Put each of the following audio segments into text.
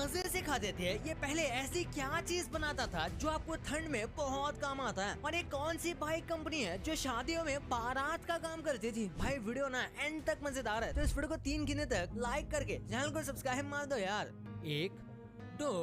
मजे से खाते थे। ये पहले ऐसी क्या चीज बनाता था जो आपको ठंड में बहुत काम आता है, और ये कौन सी बाइक कंपनी है जो शादियों में बारात का काम करती थी। भाई वीडियो ना एंड तक मजेदार है, तो इस वीडियो को 3 गिने तक लाइक करके चैनल को सब्सक्राइब मार दो यार। 1 2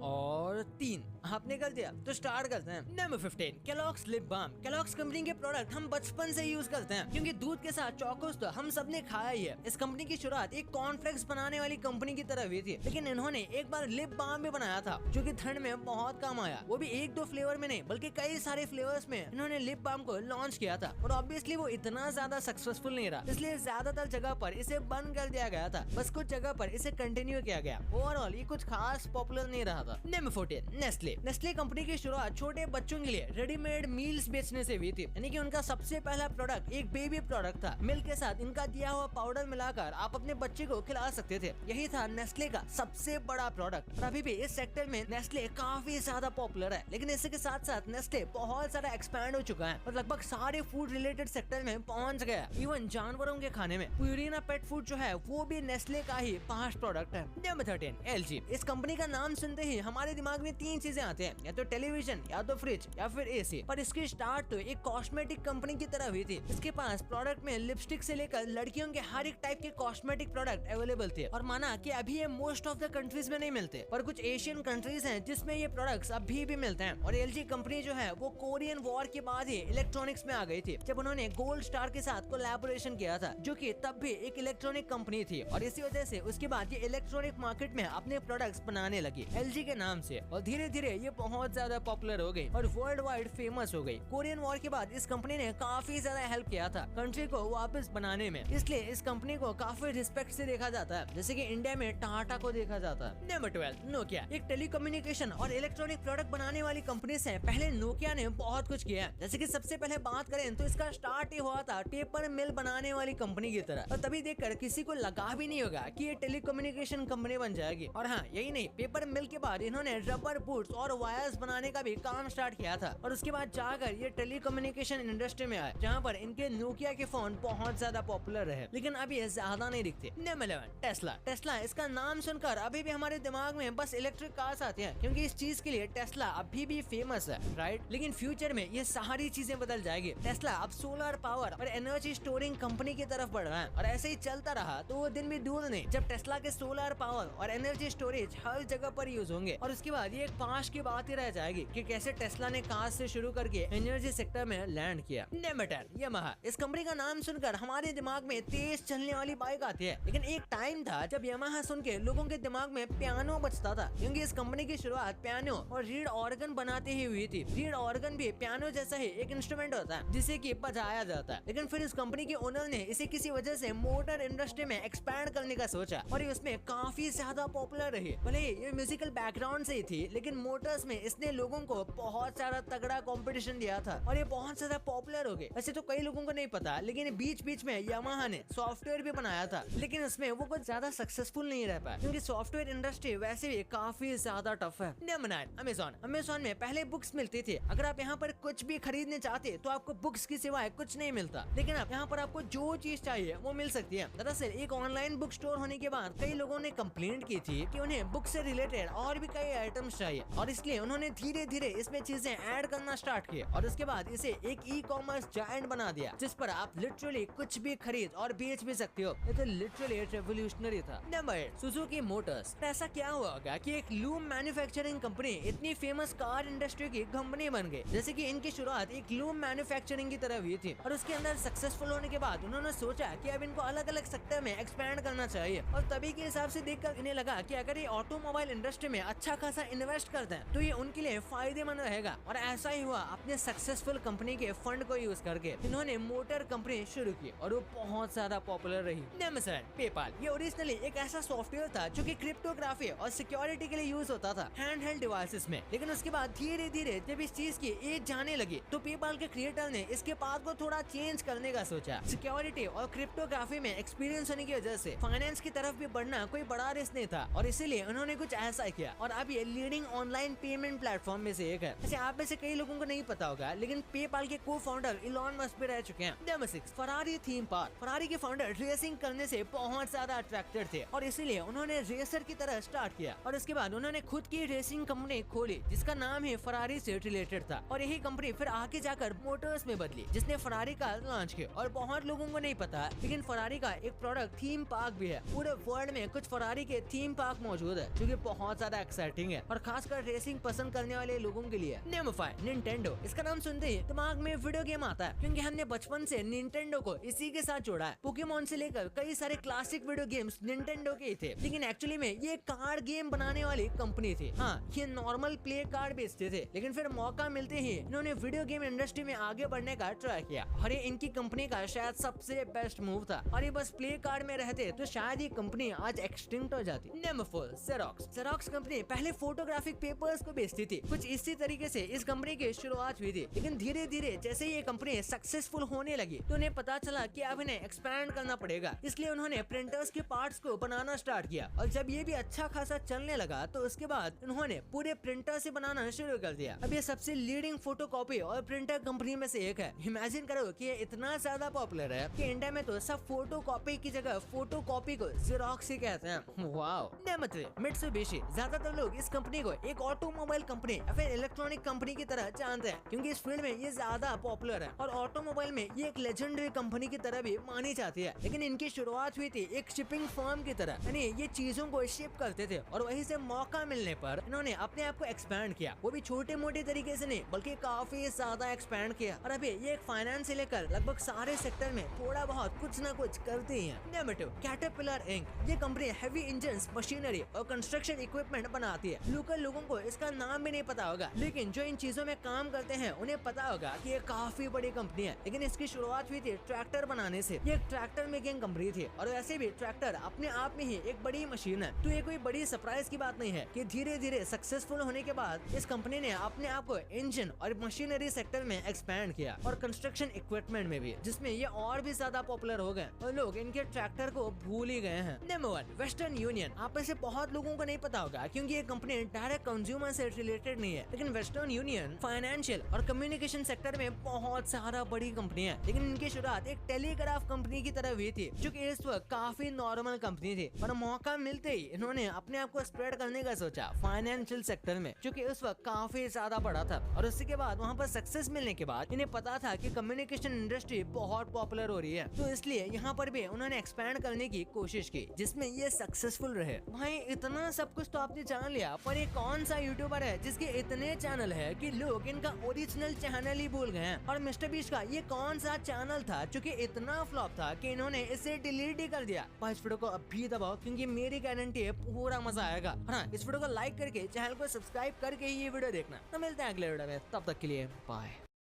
और 3 आपने कर दिया, तो स्टार्ट करते हैं। Number 15 Kellogg's lip balm. Kellogg's company के प्रोडक्ट हम बचपन से यूज करते हैं, क्योंकि दूध के साथ चोकोस तो हम सबने खाया ही है। इस कंपनी की शुरुआत एक कॉर्नफ्लेक्स बनाने वाली कंपनी की तरह हुई थी, लेकिन इन्होंने एक बार लिप बाम भी बनाया था जो कि ठंड में बहुत काम आया। वो भी 1-2 फ्लेवर में नहीं, बल्कि कई सारे फ्लेवर्स में इन्होंने लिप बाम को लॉन्च किया था। और ऑब्वियसली वो इतना ज्यादा सक्सेसफुल नहीं रहा, इसलिए ज्यादातर जगह पर इसे बंद कर दिया गया था। बस कुछ जगह पर इसे कंटिन्यू किया गया। ओवरऑल ये कुछ खास पॉपुलर नहीं रहा था। Number 14 Nestle. नेस्ले कंपनी की शुरुआत छोटे बच्चों के लिए रेडीमेड मील्स बेचने से हुई थी, यानी कि उनका सबसे पहला प्रोडक्ट एक बेबी प्रोडक्ट था। मिल्क के साथ इनका दिया हुआ पाउडर मिलाकर आप अपने बच्चे को खिला सकते थे। यही था नेस्ले का सबसे बड़ा प्रोडक्ट। और अभी भी इस सेक्टर में नेस्ले काफी ज्यादा पॉपुलर है, लेकिन इसके साथ साथ नेस्ले बहुत सारा एक्सपैंड हो चुका है और लगभग सारे फूड रिलेटेड सेक्टर में पहुंच गया। इवन जानवरों के खाने में प्यूरिना पेट फूड जो है वो भी नेस्ले का ही पास्ट प्रोडक्ट है। Number 13 LG. इस कंपनी का नाम सुनते ही हमारे दिमाग में 3 चीजें आती हैं, या तो टेलीविजन, या तो फ्रिज, या फिर एसी। पर इसकी स्टार्ट तो एक कॉस्मेटिक कंपनी की तरह हुई थी। इसके पास प्रोडक्ट में लिपस्टिक से लेकर लड़कियों के हर एक टाइप के कॉस्मेटिक प्रोडक्ट अवेलेबल थे। और माना कि अभी ये मोस्ट ऑफ द कंट्रीज में नहीं मिलते, पर कुछ एशियन कंट्रीज हैं जिसमें ये प्रोडक्ट्स अभी भी मिलते हैं। और एलजी कंपनी जो है वो कोरियन वॉर के बाद ही इलेक्ट्रॉनिक्स में आ गई थी, जब उन्होंने गोल्ड स्टार के साथ कोलैबोरेशन किया था, जो कि तब भी एक इलेक्ट्रॉनिक कंपनी थी। और इसी वजह से उसके बाद ये इलेक्ट्रॉनिक मार्केट में अपने प्रोडक्ट्स बनाने लगी एलजी के नाम से। और धीरे धीरे ये बहुत ज्यादा पॉपुलर हो गई और वर्ल्ड वाइड फेमस हो गई। कोरियन वॉर के बाद इस कंपनी ने काफी ज्यादा हेल्प किया था कंट्री को वापस बनाने में, इसलिए इस कंपनी को काफी रिस्पेक्ट से देखा जाता है, जैसे कि इंडिया में टाटा को देखा जाता है। Number 12 Nokia. एक टेलीकम्युनिकेशन और इलेक्ट्रॉनिक प्रोडक्ट बनाने वाली कंपनी से पहले नोकिया ने बहुत कुछ किया है। जैसे कि सबसे पहले बात करें तो इसका स्टार्ट ही हुआ था पेपर मिल बनाने वाली कंपनी की तरह, और तभी देखकर किसी को लगा भी नहीं होगा कि ये टेलीकम्युनिकेशन कंपनी बन जाएगी। और हाँ, यही नहीं, पेपर मिल के बाद इन्होंने रबर बूट्स और वायर्स बनाने का भी काम स्टार्ट किया था। और उसके बाद जाकर ये टेलीकम्युनिकेशन इंडस्ट्री में आए, जहाँ पर इनके नोकिया के फोन बहुत ज्यादा पॉपुलर रहे, लेकिन अभी ये ज्यादा नहीं दिखते। Number 11 Tesla. टेस्ला, इसका नाम सुनकर अभी भी हमारे दिमाग में बस इलेक्ट्रिक कार्स आते हैं, क्योंकि इस चीज के लिए टेस्ला अभी भी फेमस है, राइट। लेकिन फ्यूचर में ये सारी चीजें बदल जाएगी। टेस्ला अब सोलर पावर और एनर्जी स्टोरिंग कंपनी की तरफ बढ़ रहा है, और ऐसे ही चलता रहा तो वो दिन भी दूर नहीं जब टेस्ला के सोलर पावर और एनर्जी स्टोरेज हर जगह पर यूज होंगे। और उसके बाद ये एक पास की बात ही रह जाएगी कि कैसे टेस्ला ने कार से शुरू करके एनर्जी सेक्टर में लैंड किया। Number 10 Yamaha. इस कंपनी का नाम सुनकर हमारे दिमाग में तेज चलने वाली बाइक आती है, लेकिन एक टाइम था जब यामाहा सुन के लोगों के दिमाग में पियानो बजता था, क्योंकि इस कंपनी की शुरुआत पियानो और रीड ऑर्गन बनाते ही हुई थी। रीड ऑर्गन भी पियानो जैसा ही एक इंस्ट्रूमेंट होता है जिसे कि बजाया जाता है, लेकिन फिर इस कंपनी के ओनर ने इसे किसी वजह से मोटर इंडस्ट्री में एक्सपैंड करने का सोचा, और ये उसमें काफी ज्यादा पॉपुलर रही। भले ये म्यूजिकल बैकग्राउंड से ही थी, लेकिन मोटर्स में इसने लोगों को बहुत सारा तगड़ा कंपटीशन दिया था, और ये बहुत ज्यादा पॉपुलर हो गए। वैसे तो कई लोगों को नहीं पता, लेकिन बीच बीच में यामाहा ने सॉफ्टवेयर भी बनाया था, लेकिन उसमें वो कुछ ज्यादा सक्सेसफुल नहीं रह पाया, क्योंकि सॉफ्टवेयर इंडस्ट्री वैसे भी काफी ज्यादा टफ है। Number 9 Amazon. अमेज़न में पहले बुक्स मिलती थी। अगर आप यहाँ पर कुछ भी खरीदने चाहते तो आपको बुक्स की सिवाय कुछ नहीं मिलता, लेकिन अब यहाँ पर आपको जो चीज चाहिए वो मिल सकती है। दरअसल एक ऑनलाइन बुक स्टोर होने के बाद कई लोगों ने कंप्लेंट की थी कि उन्हें बुक से रिलेटेड और भी कई आइटम्स चाहिए, और इसलिए उन्होंने धीरे धीरे इसमें चीजें ऐड करना स्टार्ट किए, और उसके बाद इसे एक ई-कॉमर्स जायंट बना दिया, जिस पर आप लिटरली कुछ भी खरीद और बेच भी सकते हो। ये तो लिटरली रेवोल्यूशनरी था। Number 8 Suzuki Motors. ऐसा क्या हुआ होगा कि एक लूम मैन्युफैक्चरिंग कंपनी इतनी फेमस कार इंडस्ट्री की कंपनी बन गई, जैसे कि इनकी शुरुआत एक लूम मैन्युफैक्चरिंग की तरह हुई थी, और उसके अंदर सक्सेसफुल होने के बाद उन्होंने सोचा कि अब इनको अलग अलग सेक्टर में एक्सपैंड करना चाहिए। और तभी के हिसाब से देखकर इन्हें लगा कि अगर ये ऑटोमोबाइल इंडस्ट्री में अच्छा खासा इन्वेस्ट करते हैं तो ये उनके लिए फायदेमंद रहेगा। और ऐसा ही हुआ, अपने सक्सेसफुल कंपनी के फंड को यूज करके इन्होंने मोटर कंपनी शुरू की, और वो बहुत ज्यादा पॉपुलर रही। Number 7 PayPal. ये ओरिजिनली एक ऐसा सॉफ्टवेयर था जो कि क्रिप्टोग्राफी और सिक्योरिटी के लिए यूज होता था हैंड हेल्ड डिवाइसेस में, लेकिन उसके बाद धीरे धीरे जब इस चीज की एज जाने लगी तो पेपाल के क्रिएटर ने इसके पाथ को थोड़ा चेंज करने का सोचा। सिक्योरिटी और क्रिप्टोग्राफी में एक्सपीरियंस होने की वजह से फाइनेंस की तरफ भी बढ़ना कोई बड़ा रिस्क नहीं था, और इसीलिए उन्होंने कुछ ऐसा किया, और अब ये लीडिंग ऑनलाइन पेमेंट प्लेटफॉर्म में से एक है। ऐसे आप में से कई लोगों को नहीं पता होगा, लेकिन पेपाल के को फाउंडर इलॉन मस्क भी रह चुके हैं। Number 6, Ferrari theme park. Ferrari के फाउंडर रेसिंग करने से बहुत ज्यादा अट्रैक्टेड थे और इसीलिए उन्होंने रेसर की तरह स्टार्ट किया और उसके बाद उन्होंने खुद की रेसिंग कंपनी खोली जिसका नाम ही फरारी से रिलेटेड था। और यही कंपनी फिर आगे जाकर मोटर्स में बदली जिसने फरारी का लॉन्च किया। और बहुत लोगों को नहीं पता, लेकिन फरारी का एक प्रोडक्ट थीम पार्क भी है। पूरे वर्ल्ड में कुछ फरारी के थीम पार्क मौजूद है जो कि बहुत ज्यादा एक्साइटिंग है और खासकर रेसिंग पसंद करने वाले लोगों के लिए। Number 5, Nintendo. इसका नाम सुनते ही दिमाग में वीडियो गेम आता है क्योंकि हमने बचपन से निंटेंडो को इसी के साथ जोड़ा है। पोकेमॉन से लेकर कई सारे क्लासिक वीडियो गेम्स निंटेंडो के ही थे, लेकिन एक्चुअली में ये कार्ड गेम बनाने वाली कंपनी थी। हाँ, ये नॉर्मल प्ले कार्ड बेचते थे, लेकिन फिर मौका मिलते ही इन्होंने वीडियो गेम इंडस्ट्री में आगे बढ़ने का ट्राई किया और ये इनकी कंपनी का शायद सबसे बेस्ट मूव था। और ये बस प्ले कार्ड में रहते तो शायद ये कंपनी आज एक्सटिंक्ट हो जाती। Number 4, xerox. जेरोक्स कंपनी पहले फोटोग्राफिक पेपर्स को बेचती थी। कुछ इसी तरीके से इस कंपनी की शुरुआत हुई थी, लेकिन धीरे धीरे जैसे ये कंपनी सक्सेसफुल होने लगी तो उन्हें पता चला कि अब इन्हें एक्सपैंड करना पड़ेगा। इसलिए उन्होंने प्रिंटर्स के पार्ट्स को बनाना स्टार्ट किया और जब ये भी अच्छा खासा चलने लगा तो उसके बाद उन्होंने पूरे प्रिंटर से बनाना शुरू कर दिया। अब ये सबसे लीडिंग फोटोकॉपी और प्रिंटर कंपनी में से एक है। इमेजिन करो कि ये इतना ज्यादा पॉपुलर है कि इंडिया में तो सब फोटोकॉपी की जगह फोटोकॉपी को जेरोक्स ही कहते हैं। वाओ। Number 3, Mitsubishi. ज्यादातर लोग इस कंपनी को एक ऑटोमोबाइल कंपनी या फिर इलेक्ट्रॉनिक कंपनी की तरह जानते हैं क्योंकि इस फील्ड में ये ज्यादा पॉपुलर है और ऑटोमोबाइल में ये एक लेजेंडरी कंपनी की तरह भी मानी जाती है। लेकिन इनकी शुरुआत हुई थी एक शिपिंग फर्म की तरह, यानी ये चीजों को शिप करते थे और वहीं से मौका मिलने पर इन्होंने अपने आप को एक्सपैंड किया। वो भी छोटे मोटे तरीके से नहीं बल्कि काफी ज्यादा एक्सपैंड किया और अभी ये एक फाइनेंस से लेकर लगभग सारे सेक्टर में थोड़ा बहुत कुछ न कुछ करते ही हैं। Number 2, Caterpillar Inc. ये कंपनी हैवी इंजन, मशीनरी और कंस्ट्रक्शन इक्विपमेंट बनाती है। लोकल लोगों को इसका नाम भी नहीं पता होगा, लेकिन जो इन चीजों में काम करते हैं उन्हें पता होगा कि ये काफी बड़ी कंपनी है। लेकिन इसकी शुरुआत हुई थी ट्रैक्टर बनाने से। ये एक ट्रैक्टर मेकिंग कंपनी थी और वैसे भी ट्रैक्टर अपने आप में ही एक बड़ी मशीन है, तो ये कोई बड़ी सरप्राइज की बात नहीं है कि धीरे धीरे सक्सेसफुल होने के बाद इस कंपनी ने अपने आप को इंजन और मशीनरी सेक्टर में एक्सपैंड किया और कंस्ट्रक्शन इक्विपमेंट में भी, जिसमें ये और भी ज्यादा पॉपुलर हो गए और लोग इनके ट्रैक्टर को भूल ही गए हैं। Number 1, western union. आप में से बहुत लोगों को नहीं पता होगा क्योंकि ये कंपनी डायरेक्ट कंज्यूमर से रिलेटेड नहीं है, लेकिन वेस्टर्न यूनियन फाइनेंशियल और कम्युनिकेशन सेक्टर में बहुत सारा बड़ी कंपनी है। लेकिन इनकी शुरुआत एक टेलीग्राफ कंपनी की तरह हुई थी जो कि इस वक्त काफी नॉर्मल कंपनी थी और मौका मिलते ही इन्होंने अपने आप को स्प्रेड करने का सोचा फाइनेंशियल सेक्टर में, जो कि उस वक्त काफी ज्यादा बड़ा था। और उसके बाद वहाँ पर सक्सेस मिलने के बाद इन्हें पता था कि कम्युनिकेशन इंडस्ट्री बहुत पॉपुलर हो रही है, तो इसलिए यहाँ पर भी उन्होंने एक्सपैंड करने की कोशिश की जिसमें ये सक्सेसफुल रहे। भाई इतना सब कुछ तो आपने जान लिया, पर ये कौन सा यूट्यूबर है जिसके इतने चैनल है कि लोग इनका ओरिजिनल चैनल ही भूल गए हैं? और मिस्टर बीस्ट का ये कौन सा चैनल था जो कि इतना फ्लॉप था कि इन्होंने इसे डिलीट ही कर दिया? भाई इस वीडियो को अभी दबाओ क्योंकि मेरी गारंटी है पूरा मजा आएगा। हाँ, इस वीडियो को लाइक करके चैनल को सब्सक्राइब करके ये वीडियो देखना। तो मिलते हैं अगले वीडियो में, तब तक के लिए बाय।